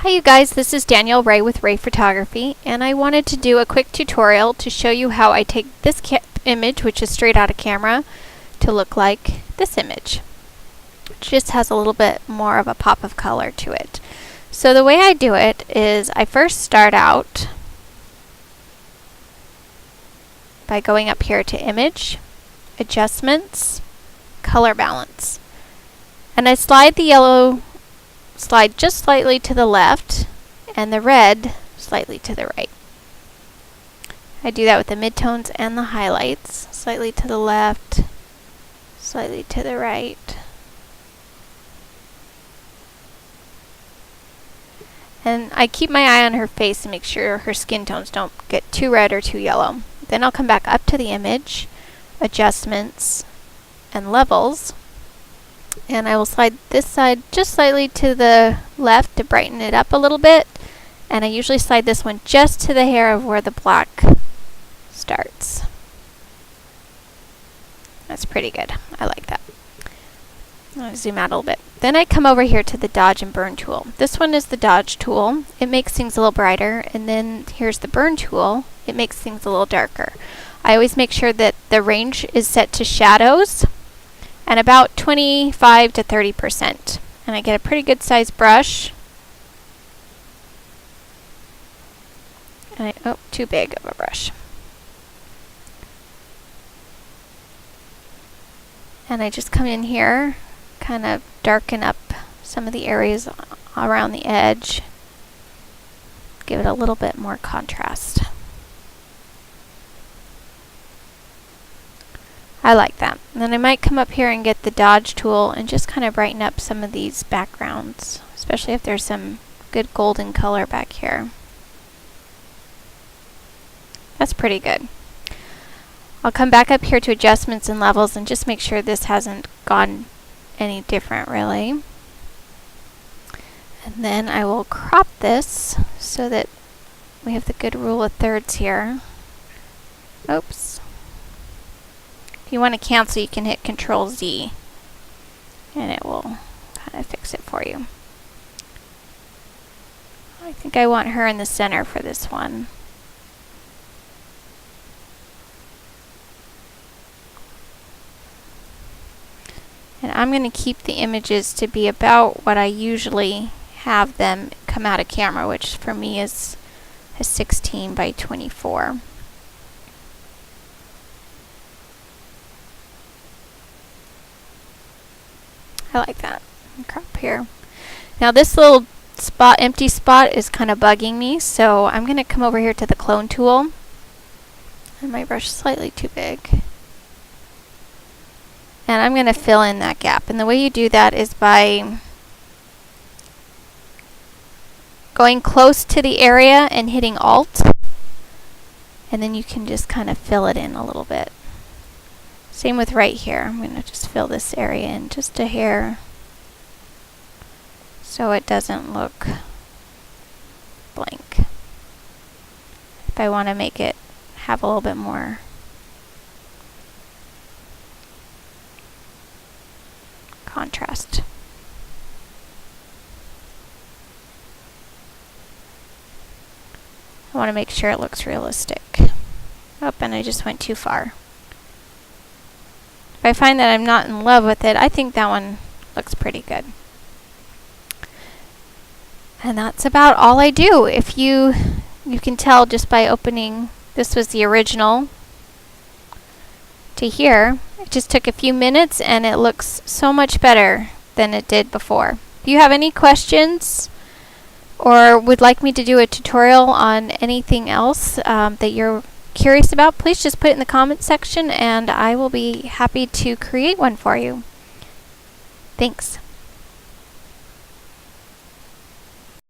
Hi you guys, this is Danielle Ray with Ray Photography, and I wanted to do a quick tutorial to show you how I take this image, which is straight out of camera, to look like this image. It just has a little bit more of a pop of color to it. So the way I do it is I first start out by going up here to Image, Adjustments, Color Balance. And I slide the yellow slide just slightly to the left and the red slightly to the right. I do that with the midtones and the highlights. Slightly to the left, slightly to the right. And I keep my eye on her face to make sure her skin tones don't get too red or too yellow. Then I'll come back up to the image, adjustments, and levels. And I will slide this side just slightly to the left to brighten it up a little bit. And I usually slide this one just to the hair of where the black starts. That's pretty good. I like that. I'll zoom out a little bit. Then I come over here to the Dodge and Burn tool. This one is the Dodge tool. It makes things a little brighter. And then here's the Burn tool. It makes things a little darker. I always make sure that the range is set to shadows and about 25 to 30%. And I get a pretty good sized brush. And oh, too big of a brush. And I just come in here, kind of darken up some of the areas around the edge. Give it a little bit more contrast. I like that. And then I might come up here and get the Dodge tool and just kind of brighten up some of these backgrounds, especially if there's some good golden color back here. That's pretty good. I'll come back up here to adjustments and levels and just make sure this hasn't gone any different really. And then I will crop this so that we have the good rule of thirds here. Oops. If you want to cancel, you can hit Control Z and it will kind of fix it for you. I think I want her in the center for this one. And I'm going to keep the images to be about what I usually have them come out of camera, which for me is a 16 by 24. I like that. Crop here. Now this little spot, empty spot, is kind of bugging me, so I'm going to come over here to the clone tool. And my brush is slightly too big. And I'm going to fill in that gap. And the way you do that is by going close to the area and hitting Alt. And then you can just kind of fill it in a little bit. Same with right here. I'm going to just fill this area in just a hair so it doesn't look blank. If I want to make it have a little bit more contrast. I want to make sure it looks realistic. Oh, and I just went too far. If I find that I'm not in love with it, I think that one looks pretty good. And that's about all I do. If you can tell just by opening, this was the original to here. It just took a few minutes and it looks so much better than it did before. If you have any questions or would like me to do a tutorial on anything else that you're curious about, please just put it in the comments section and I will be happy to create one for you. Thanks.